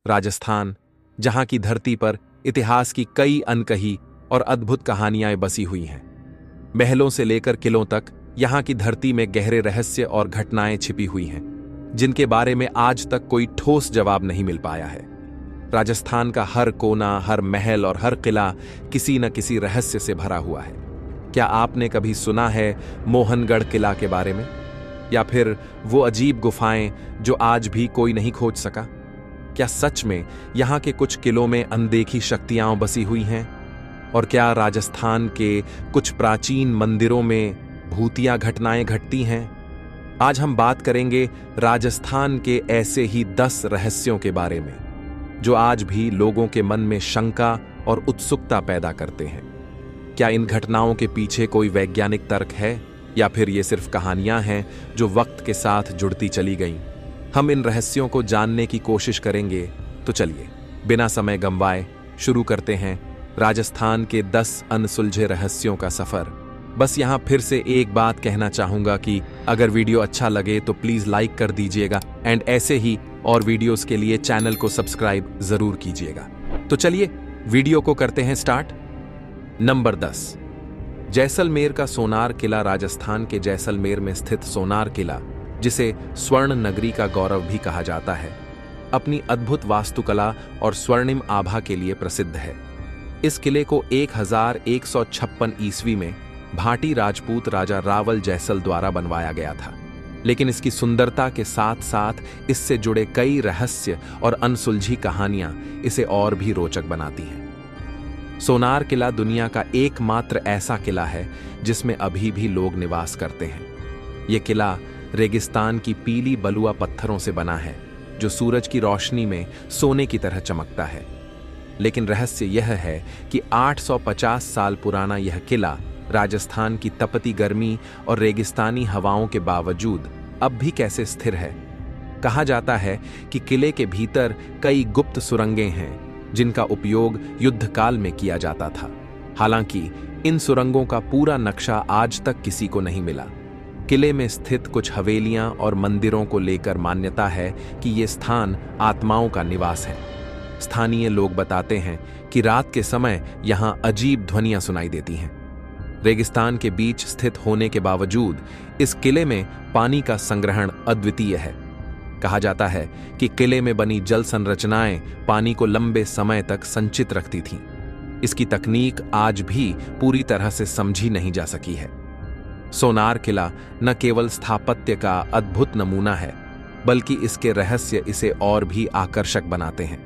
राजस्थान, जहां की धरती पर इतिहास की कई अनकही और अद्भुत कहानियां बसी हुई हैं। महलों से लेकर किलों तक यहां की धरती में गहरे रहस्य और घटनाएं छिपी हुई हैं, जिनके बारे में आज तक कोई ठोस जवाब नहीं मिल पाया है। राजस्थान का हर कोना, हर महल और हर किला किसी न किसी रहस्य से भरा हुआ है। क्या आपने कभी सुना है मोहनगढ़ किला के बारे में, या फिर वो अजीब गुफाएं जो आज भी कोई नहीं खोज सका? क्या सच में यहां के कुछ किलों में अनदेखी शक्तियां बसी हुई हैं? और क्या राजस्थान के कुछ प्राचीन मंदिरों में भूतिया घटनाएं घटती हैं? आज हम बात करेंगे राजस्थान के ऐसे ही 10 रहस्यों के बारे में, जो आज भी लोगों के मन में शंका और उत्सुकता पैदा करते हैं। क्या इन घटनाओं के पीछे कोई वैज्ञानिक तर्क है, या फिर ये सिर्फ कहानियां हैं जो वक्त के साथ जुड़ती चली गईं? हम इन रहस्यों को जानने की कोशिश करेंगे। तो चलिए, बिना समय गंवाए शुरू करते हैं राजस्थान के 10 अनसुलझे रहस्यों का सफर। बस यहां फिर से एक बात कहना चाहूंगा कि अगर वीडियो अच्छा लगे तो प्लीज लाइक कर दीजिएगा, एंड ऐसे ही और वीडियोस के लिए चैनल को सब्सक्राइब जरूर कीजिएगा। तो चलिए वीडियो को करते हैं स्टार्ट। नंबर 10, जैसलमेर का सोनार किला। राजस्थान के जैसलमेर में स्थित सोनार किला, जिसे स्वर्ण नगरी का गौरव भी कहा जाता है, अपनी अद्भुत वास्तुकला और स्वर्णिम आभा के लिए प्रसिद्ध है। इस किले को 1156 ईस्वी में भाटी राजपूत राजा रावल जैसल द्वारा बनवाया गया था, लेकिन इसकी सुंदरता के साथ साथ इससे जुड़े कई रहस्य और अनसुलझी कहानियां इसे और भी रोचक बनाती हैं। सोनार किला दुनिया का एकमात्र ऐसा किला है जिसमें अभी भी लोग निवास करते हैं। यह किला रेगिस्तान की पीली बलुआ पत्थरों से बना है, जो सूरज की रोशनी में सोने की तरह चमकता है। लेकिन रहस्य यह है कि 850 साल पुराना यह किला राजस्थान की तपती गर्मी और रेगिस्तानी हवाओं के बावजूद अब भी कैसे स्थिर है। कहा जाता है कि किले के भीतर कई गुप्त सुरंगें हैं, जिनका उपयोग युद्ध काल में किया जाता था। हालांकि इन सुरंगों का पूरा नक्शा आज तक किसी को नहीं मिला। किले में स्थित कुछ हवेलियां और मंदिरों को लेकर मान्यता है कि ये स्थान आत्माओं का निवास है। स्थानीय लोग बताते हैं कि रात के समय यहां अजीब ध्वनियां सुनाई देती हैं। रेगिस्तान के बीच स्थित होने के बावजूद इस किले में पानी का संग्रहण अद्वितीय है। कहा जाता है कि किले में बनी जल संरचनाएं पानी को लंबे समय तक संचित रखती थीं। इसकी तकनीक आज भी पूरी तरह से समझी नहीं जा सकी है। सोनार किला न केवल स्थापत्य का अद्भुत नमूना है, बल्कि इसके रहस्य इसे और भी आकर्षक बनाते हैं।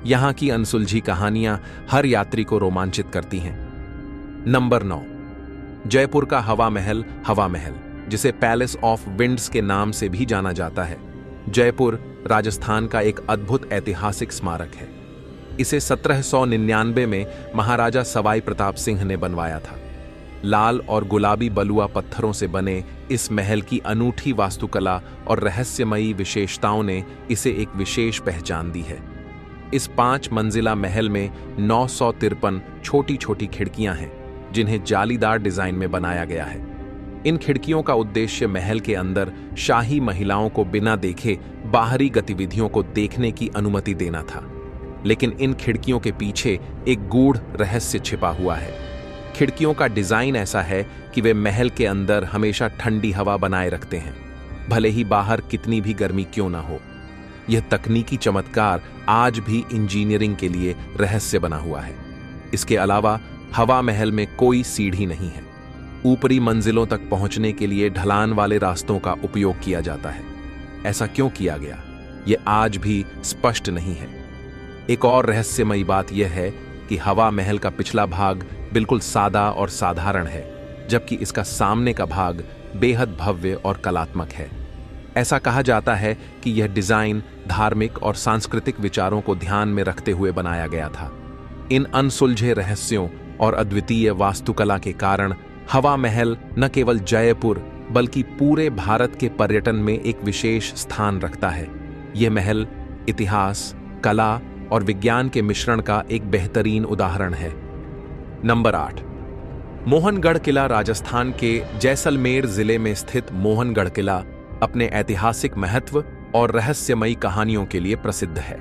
यहां की अनसुलझी कहानियां हर यात्री को रोमांचित करती हैं। नंबर 9, जयपुर का हवा महल। हवा महल, जिसे पैलेस ऑफ विंड्स के नाम से भी जाना जाता है, जयपुर राजस्थान का एक अद्भुत ऐतिहासिक स्मारक है। इसे 1799 में महाराजा सवाई प्रताप सिंह ने बनवाया था। लाल और गुलाबी बलुआ पत्थरों से बने इस महल की अनूठी वास्तुकला और रहस्यमयी विशेषताओं ने इसे एक विशेष पहचान दी है। इस 5 मंजिला महल में 953 छोटी छोटी खिड़कियां हैं, जिन्हें जालीदार डिजाइन में बनाया गया है। इन खिड़कियों का उद्देश्य महल के अंदर शाही महिलाओं को बिना देखे बाहरी गतिविधियों को देखने की अनुमति देना था। लेकिन इन खिड़कियों के पीछे एक गूढ़ रहस्य छिपा हुआ है। खिड़कियों का डिजाइन ऐसा है कि वे महल के अंदर हमेशा ठंडी हवा बनाए रखते हैं, भले ही बाहर कितनी भी गर्मी क्यों ना हो। यह तकनीकी चमत्कार आज भी इंजीनियरिंग के लिए रहस्य बना हुआ है। इसके अलावा हवा महल में कोई सीढ़ी नहीं है। ऊपरी मंजिलों तक पहुंचने के लिए ढलान वाले रास्तों का उपयोग किया जाता है। ऐसा क्यों किया गया, यह आज भी स्पष्ट नहीं है। एक और रहस्यमयी बात यह है कि हवा महल का पिछला भाग बिल्कुल सादा और साधारण है, जबकि इसका सामने का भाग बेहद भव्य और कलात्मक है। ऐसा कहा जाता है कि यह डिजाइन धार्मिक और सांस्कृतिक विचारों को ध्यान में रखते हुए बनाया गया था। इन अनसुलझे रहस्यों और अद्वितीय वास्तुकला के कारण हवा महल न केवल जयपुर बल्कि पूरे भारत के पर्यटन में एक विशेष स्थान रखता है। यह महल इतिहास, कला और विज्ञान के मिश्रण का एक बेहतरीन उदाहरण है। नंबर 8, मोहनगढ़ किला। राजस्थान के जैसलमेर जिले में स्थित मोहनगढ़ किला अपने ऐतिहासिक महत्व और रहस्यमयी कहानियों के लिए प्रसिद्ध है।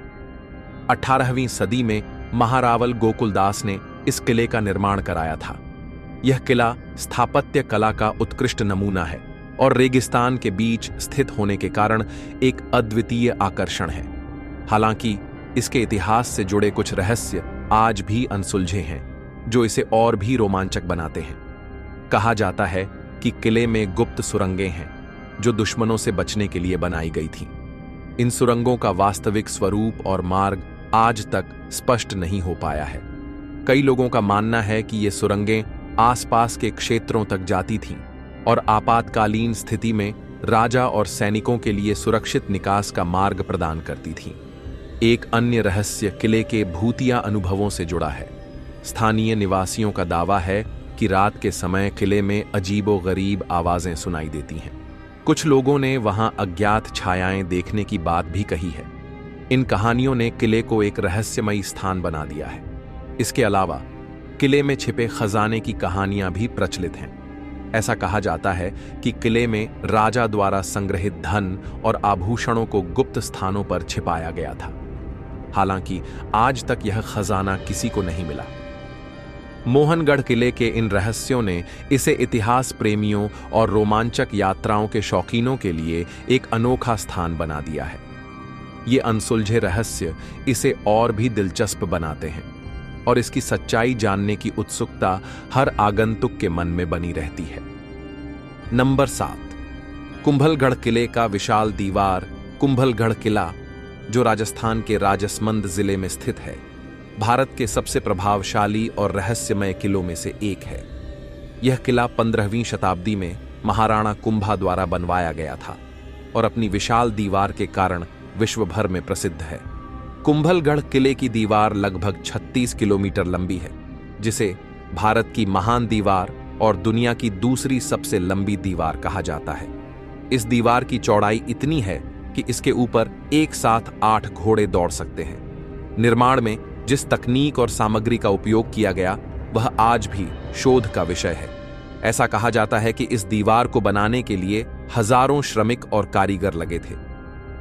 18वीं सदी में महारावल गोकुलदास ने इस किले का निर्माण कराया था। यह किला स्थापत्य कला का उत्कृष्ट नमूना है और रेगिस्तान के बीच स्थित होने के कारण एक अद्वितीय आकर्षण है। हालांकि इसके इतिहास से जुड़े कुछ रहस्य आज भी अनसुलझे हैं, जो इसे और भी रोमांचक बनाते हैं। कहा जाता है कि किले में गुप्त सुरंगें हैं, जो दुश्मनों से बचने के लिए बनाई गई थीं। इन सुरंगों का वास्तविक स्वरूप और मार्ग आज तक स्पष्ट नहीं हो पाया है। कई लोगों का मानना है कि ये सुरंगें आसपास के क्षेत्रों तक जाती थीं और आपातकालीन स्थिति में राजा और सैनिकों के लिए सुरक्षित निकास का मार्ग प्रदान करती थीं। एक अन्य रहस्य किले के भूतिया अनुभवों से जुड़ा है। स्थानीय निवासियों का दावा है कि रात के समय किले में अजीबोगरीब आवाजें सुनाई देती हैं। कुछ लोगों ने वहां अज्ञात छायाएं देखने की बात भी कही है। इन कहानियों ने किले को एक रहस्यमयी स्थान बना दिया है। इसके अलावा किले में छिपे खजाने की कहानियां भी प्रचलित हैं। ऐसा कहा जाता है कि किले में राजा द्वारा संग्रहित धन और आभूषणों को गुप्त स्थानों पर छिपाया गया था। हालांकि आज तक यह खजाना किसी को नहीं मिला। मोहनगढ़ किले के इन रहस्यों ने इसे इतिहास प्रेमियों और रोमांचक यात्राओं के शौकीनों के लिए एक अनोखा स्थान बना दिया है। ये अनसुलझे रहस्य इसे और भी दिलचस्प बनाते हैं और इसकी सच्चाई जानने की उत्सुकता हर आगंतुक के मन में बनी रहती है। नंबर 7, कुंभलगढ़ किले का विशाल दीवार। कुंभलगढ़ किला, जो राजस्थान के राजसमंद जिले में स्थित है, भारत के सबसे प्रभावशाली और रहस्यमय किलों में से एक है। यह किला 15वीं शताब्दी में महाराणा कुंभा द्वारा बनवाया गया था और अपनी विशाल दीवार के कारण विश्व भर में प्रसिद्ध है। कुंभलगढ़ किले की दीवार लगभग 36 किलोमीटर लंबी है, जिसे भारत की महान दीवार और दुनिया की दूसरी सबसे लंबी दीवार कहा जाता है। इस दीवार की चौड़ाई इतनी है कि इसके ऊपर एक साथ 8 घोड़े दौड़ सकते हैं। निर्माण में जिस तकनीक और सामग्री का उपयोग किया गया, वह आज भी शोध का विषय है। ऐसा कहा जाता है कि इस दीवार को बनाने के लिए हजारों श्रमिक और कारीगर लगे थे।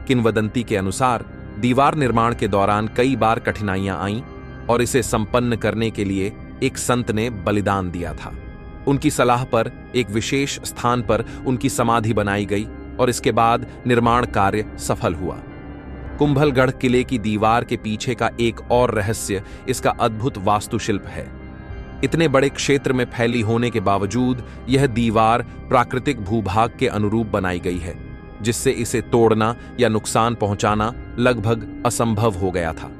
किंवदंती के अनुसार दीवार निर्माण के दौरान कई बार कठिनाइयां आईं और इसे संपन्न करने के लिए एक संत ने बलिदान दिया था। उनकी सलाह पर एक विशेष स्थान पर उनकी समाधि बनाई गई और इसके बाद निर्माण कार्य सफल हुआ। कुंभलगढ़ किले की दीवार के पीछे का एक और रहस्य इसका अद्भुत वास्तुशिल्प है। इतने बड़े क्षेत्र में फैली होने के बावजूद यह दीवार प्राकृतिक भूभाग के अनुरूप बनाई गई है, जिससे इसे तोड़ना या नुकसान पहुंचाना लगभग असंभव हो गया था।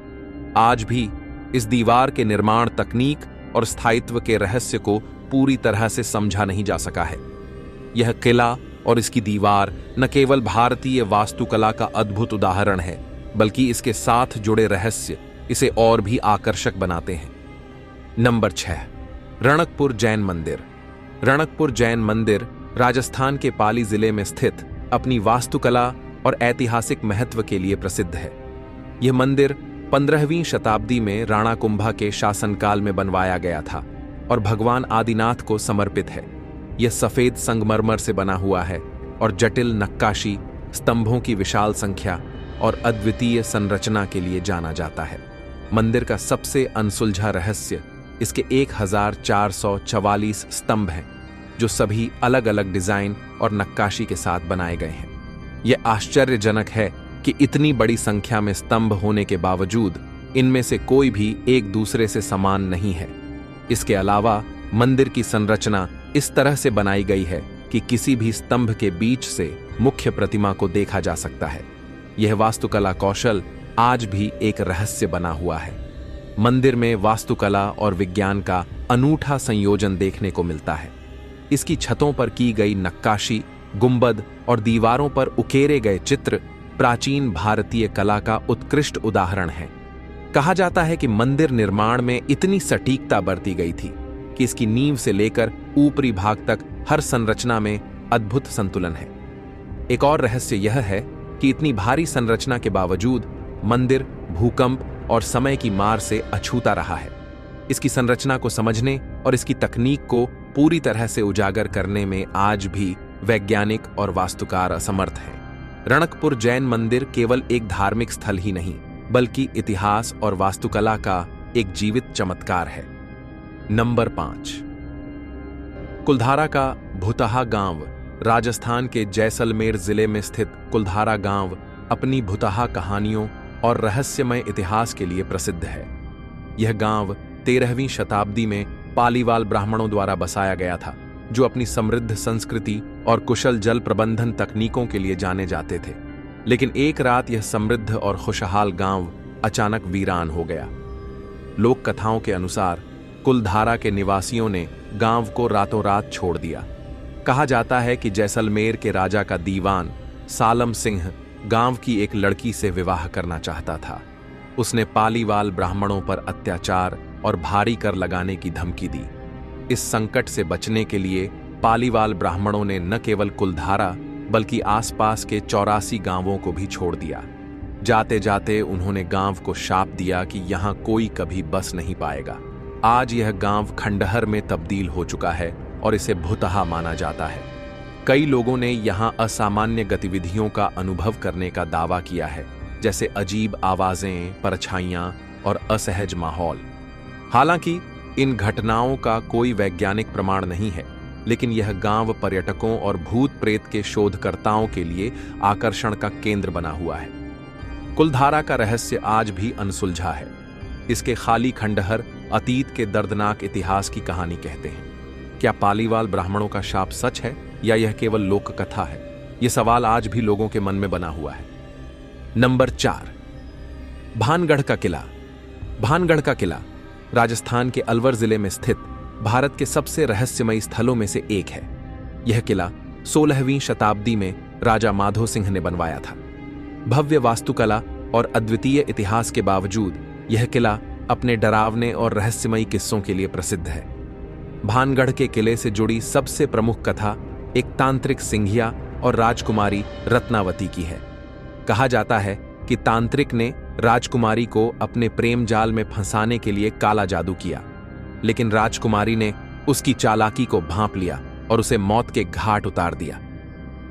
आज भी इस दीवार के निर्माण तकनीक और स्थायित्व के रहस्य को पूरी तरह से समझा नहीं जा सका है। यह किला और इसकी दीवार न केवल भारतीय वास्तुकला का अद्भुत उदाहरण है, बल्कि इसके साथ जुड़े रहस्य इसे और भी आकर्षक बनाते हैं। नंबर 6, रणकपुर जैन मंदिर। रणकपुर जैन मंदिर राजस्थान के पाली जिले में स्थित अपनी वास्तुकला और ऐतिहासिक महत्व के लिए प्रसिद्ध है। यह मंदिर 15वीं शताब्दी में राणा कुंभा के शासनकाल में बनवाया गया था और भगवान आदिनाथ को समर्पित है। यह सफेद संगमरमर से बना हुआ है और जटिल नक्काशी, स्तंभों की विशाल संख्या और अद्वितीय संरचना के लिए जाना जाता है। मंदिर का सबसे अनसुलझा रहस्य इसके 1444 स्तंभ हैं, जो सभी अलग अलग डिजाइन और नक्काशी के साथ बनाए गए हैं। यह आश्चर्यजनक है कि इतनी बड़ी संख्या में स्तंभ होने के बावजूद इनमें से कोई भी एक दूसरे से समान नहीं है। इसके अलावा मंदिर की संरचना इस तरह से बनाई गई है कि किसी भी स्तंभ के बीच से मुख्य प्रतिमा को देखा जा सकता है। यह वास्तुकला कौशल आज भी एक रहस्य बना हुआ है। मंदिर में वास्तुकला और विज्ञान का अनूठा संयोजन देखने को मिलता है। इसकी छतों पर की गई नक्काशी, गुंबद और दीवारों पर उकेरे गए चित्र प्राचीन भारतीय कला का उत्कृष्ट उदाहरण है। कहा जाता है कि मंदिर निर्माण में इतनी सटीकता बरती गई थी कि इसकी नींव से लेकर ऊपरी भाग तक हर संरचना में अद्भुत संतुलन है। एक और रहस्य यह है कि इतनी भारी संरचना के बावजूद मंदिर भूकंप और समय की मार से अछूता रहा है। इसकी संरचना को समझने और इसकी तकनीक को पूरी तरह से उजागर करने में आज भी वैज्ञानिक और वास्तुकार असमर्थ हैं। रणकपुर जैन मंदिर केवल एक धार्मिक स्थल ही नहीं, बल्कि इतिहास और वास्तुकला का एक जीवित चमत्कार है। नंबर 5, कुलधारा का भुतहा गांव। राजस्थान के जैसलमेर जिले में स्थित कुलधारा गांव अपनी भुतहा कहानियों और रहस्यमय इतिहास के लिए प्रसिद्ध है। यह गांव 13वीं शताब्दी में पालीवाल ब्राह्मणों द्वारा बसाया गया था, जो अपनी समृद्ध संस्कृति और कुशल जल प्रबंधन तकनीकों के लिए जाने जाते थे। लेकिन एक रात यह समृद्ध और खुशहाल गांव अचानक वीरान हो गया। लोक कथाओं के अनुसार कुलधारा के निवासियों ने गांव को रातों रात छोड़ दिया। कहा जाता है कि जैसलमेर के राजा का दीवान सालम सिंह गांव की एक लड़की से विवाह करना चाहता था। उसने पालीवाल ब्राह्मणों पर अत्याचार और भारी कर लगाने की धमकी दी। इस संकट से बचने के लिए पालीवाल ब्राह्मणों ने न केवल कुलधारा बल्कि आसपास के 84 गांवों को भी छोड़ दिया। जाते जाते उन्होंने गांव को शाप दिया कि यहां कोई कभी बस नहीं पाएगा। आज यह गांव खंडहर में तब्दील हो चुका है और इसे भुतहा माना जाता है। कई लोगों ने यहां असामान्य गतिविधियों का अनुभव करने का दावा किया है, जैसे अजीब आवाजें, परछाइयां और असहज माहौल। हालांकि इन घटनाओं का कोई वैज्ञानिक प्रमाण नहीं है, लेकिन यह गांव पर्यटकों और भूत प्रेत के शोधकर्ताओं के लिए आकर्षण का केंद्र बना हुआ है। कुलधारा का रहस्य आज भी अनसुलझा है। इसके खाली खंडहर अतीत के दर्दनाक इतिहास की कहानी कहते हैं। क्या पालीवाल ब्राह्मणों का शाप सच है या यह केवल लोक कथा है? यह सवाल आज भी लोगों के मन में बना हुआ है। नंबर 4, भानगढ़ का किला। भानगढ़ का किला राजस्थान के अलवर जिले में स्थित भारत के सबसे रहस्यमयी स्थलों में से एक है। यह किला 16वीं शताब्दी में राजा माधो सिंह ने बनवाया था। भव्य वास्तुकला और अद्वितीय इतिहास के बावजूद यह किला अपने डरावने और रहस्यमयी किस्सों के लिए प्रसिद्ध है। भानगढ़ के किले से जुड़ी सबसे प्रमुख कथा एक तांत्रिक सिंघिया और राजकुमारी रत्नावती की है। कहा जाता है कि तांत्रिक ने राजकुमारी को अपने प्रेम जाल में फंसाने के लिए काला जादू किया, लेकिन राजकुमारी ने उसकी चालाकी को भांप लिया और उसे मौत के घाट उतार दिया।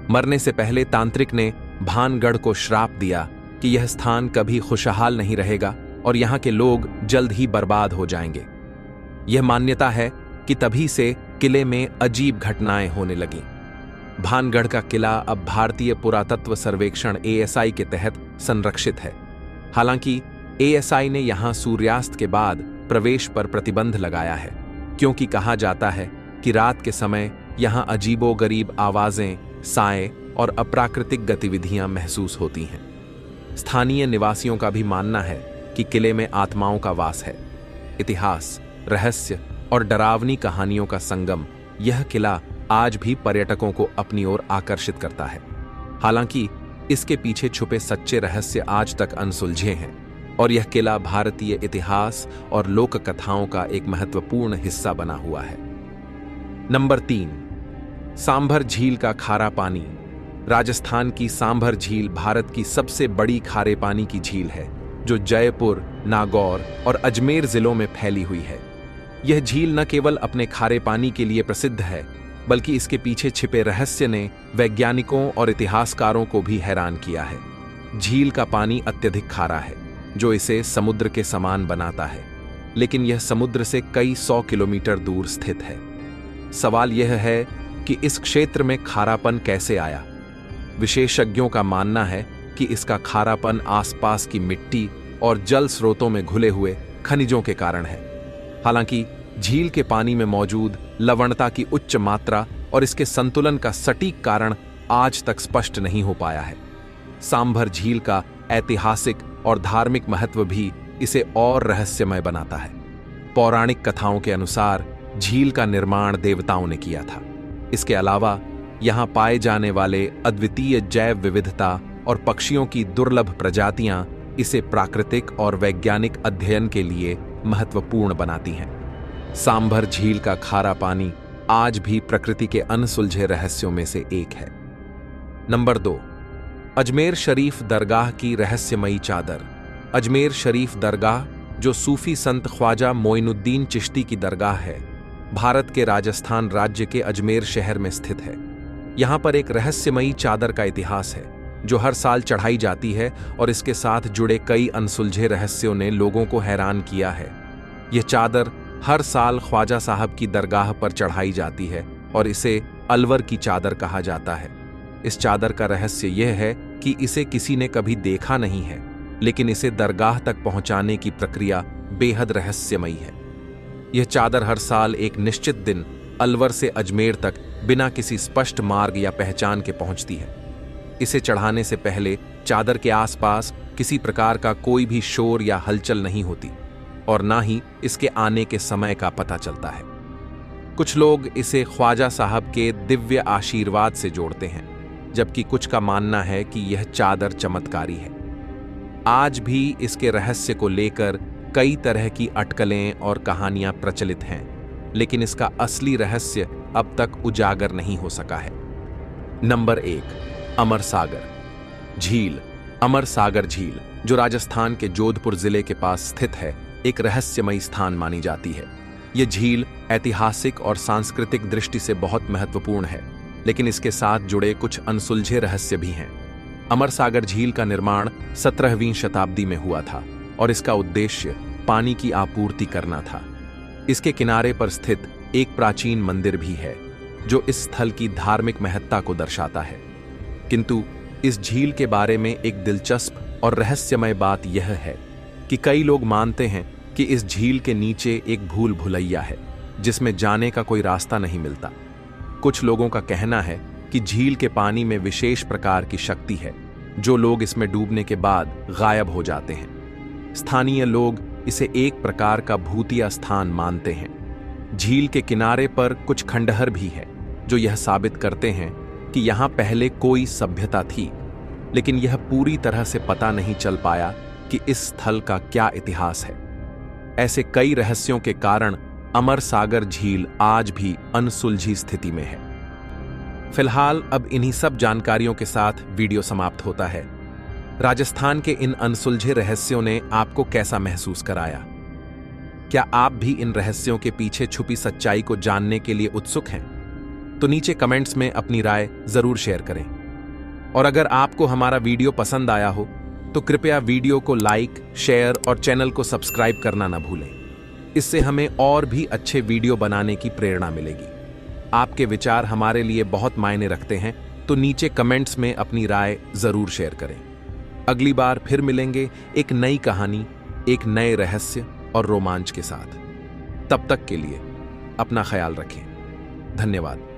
मरने से पहले तांत्रिक ने भानगढ़ को श्राप दिया कि यह स्थान कभी खुशहाल नहीं रहेगा और यहाँ के लोग जल्द ही बर्बाद हो जाएंगे। यह मान्यता है कि तभी से किले में अजीब घटनाएं होने लगीं। भानगढ़ का किला अब भारतीय पुरातत्व सर्वेक्षण ASI के तहत संरक्षित है। हालांकि ASI ने यहां सूर्यास्त के बाद प्रवेश पर प्रतिबंध लगाया है, क्योंकि कहा जाता है कि रात के समय यहां अजीबोगरीब आवाजें, साए और अप्राकृतिक गतिविधियां महसूस होती हैं। स्थानीय निवासियों का भी मानना है कि किले में आत्माओं का वास है। इतिहास, रहस्य और डरावनी कहानियों का संगम, यह किला आज भी पर्यटकों को अपनी ओर आकर्षित करता है। हालांकि इसके पीछे छुपे सच्चे रहस्य आज तक अनसुलझे हैं और यह किला भारतीय इतिहास और लोक कथाओं का एक महत्वपूर्ण हिस्सा बना हुआ है। नंबर 3, सांभर झील का खारा पानी। राजस्थान की सांभर झील भारत की सबसे बड़ी खारे पानी की झील है, जो जयपुर, नागौर और अजमेर जिलों में फैली हुई है। यह झील न केवल अपने खारे पानी के लिए प्रसिद्ध है, बल्कि इसके पीछे छिपे रहस्य ने वैज्ञानिकों और इतिहासकारों को भी हैरान किया है। झील का पानी अत्यधिक खारा है, जो इसे समुद्र के समान बनाता है, लेकिन यह समुद्र से कई 100 किलोमीटर दूर स्थित है। सवाल यह है कि इस क्षेत्र में खारापन कैसे आया। विशेषज्ञों का मानना है कि इसका खारापन आसपास की मिट्टी और जल स्रोतों में घुले हुए खनिजों के कारण है। हालांकि झील के पानी में मौजूद लवणता की उच्च मात्रा और इसके संतुलन का सटीक कारण आज तक स्पष्ट नहीं हो पाया है। सांभर झील का ऐतिहासिक और धार्मिक महत्व भी इसे और रहस्यमय बनाता है। पौराणिक कथाओं के अनुसार झील का निर्माण देवताओं ने किया था। इसके अलावा यहाँ पाए जाने वाले अद्वितीय जैव विविधता और पक्षियों की दुर्लभ प्रजातियां इसे प्राकृतिक और वैज्ञानिक अध्ययन के लिए महत्वपूर्ण बनाती हैं। सांभर झील का खारा पानी आज भी प्रकृति के अनसुलझे रहस्यों में से एक है। नंबर 2, अजमेर शरीफ दरगाह की रहस्यमयी चादर। अजमेर शरीफ दरगाह, जो सूफी संत ख्वाजा मोइनुद्दीन चिश्ती की दरगाह है, भारत के राजस्थान राज्य के अजमेर शहर में स्थित है। यहाँ पर एक रहस्यमयी चादर का इतिहास है। जो हर साल चढ़ाई जाती है और इसके साथ जुड़े कई अनसुलझे रहस्यों ने लोगों को हैरान किया है। यह चादर हर साल ख्वाजा साहब की दरगाह पर चढ़ाई जाती है और इसे अलवर की चादर कहा जाता है। इस चादर का रहस्य यह है कि इसे किसी ने कभी देखा नहीं है, लेकिन इसे दरगाह तक पहुंचाने की प्रक्रिया बेहद रहस्यमयी है। यह चादर हर साल एक निश्चित दिन अलवर से अजमेर तक बिना किसी स्पष्ट मार्ग या पहचान के पहुंचती है। इसे चढ़ाने से पहले चादर के आसपास किसी प्रकार का कोई भी शोर या हलचल नहीं होती और ना ही इसके आने के समय का पता चलता है। कुछ लोग इसे ख्वाजा साहब के दिव्य आशीर्वाद से जोड़ते हैं, जबकि कुछ का मानना है कि यह चादर चमत्कारी है। आज भी इसके रहस्य को लेकर कई तरह की अटकलें और कहानियां प्रचलित हैं, लेकिन इसका असली रहस्य अब तक उजागर नहीं हो सका है। नंबर 1, अमर सागर झील। अमर सागर झील, जो राजस्थान के जोधपुर जिले के पास स्थित है, एक रहस्यमयी स्थान मानी जाती है। यह झील ऐतिहासिक और सांस्कृतिक दृष्टि से बहुत महत्वपूर्ण है, लेकिन इसके साथ जुड़े कुछ अनसुलझे रहस्य भी हैं। अमर सागर झील का निर्माण 17वीं शताब्दी में हुआ था और इसका उद्देश्य पानी की आपूर्ति करना था। इसके किनारे पर स्थित एक प्राचीन मंदिर भी है, जो इस स्थल की धार्मिक महत्ता को दर्शाता है। किंतु इस झील के बारे में एक दिलचस्प और रहस्यमय बात यह है कि कई लोग मानते हैं कि इस झील के नीचे एक भूल भुलैया है, जिसमें जाने का कोई रास्ता नहीं मिलता। कुछ लोगों का कहना है कि झील के पानी में विशेष प्रकार की शक्ति है, जो लोग इसमें डूबने के बाद गायब हो जाते हैं। स्थानीय लोग इसे एक प्रकार का भूतिया स्थान मानते हैं। झील के किनारे पर कुछ खंडहर भी है, जो यह साबित करते हैं कि यहां पहले कोई सभ्यता थी, लेकिन यह पूरी तरह से पता नहीं चल पाया कि इस स्थल का क्या इतिहास है। ऐसे कई रहस्यों के कारण अमर सागर झील आज भी अनसुलझी स्थिति में है। फिलहाल अब इन्हीं सब जानकारियों के साथ वीडियो समाप्त होता है। राजस्थान के इन अनसुलझे रहस्यों ने आपको कैसा महसूस कराया? क्या आप भी इन रहस्यों के पीछे छुपी सच्चाई को जानने के लिए उत्सुक हैं? तो नीचे कमेंट्स में अपनी राय जरूर शेयर करें। और अगर आपको हमारा वीडियो पसंद आया हो तो कृपया वीडियो को लाइक, शेयर और चैनल को सब्सक्राइब करना ना भूलें। इससे हमें और भी अच्छे वीडियो बनाने की प्रेरणा मिलेगी। आपके विचार हमारे लिए बहुत मायने रखते हैं, तो नीचे कमेंट्स में अपनी राय जरूर शेयर करें। अगली बार फिर मिलेंगे एक नई कहानी, एक नए रहस्य और रोमांच के साथ। तब तक के लिए अपना ख्याल रखें। धन्यवाद।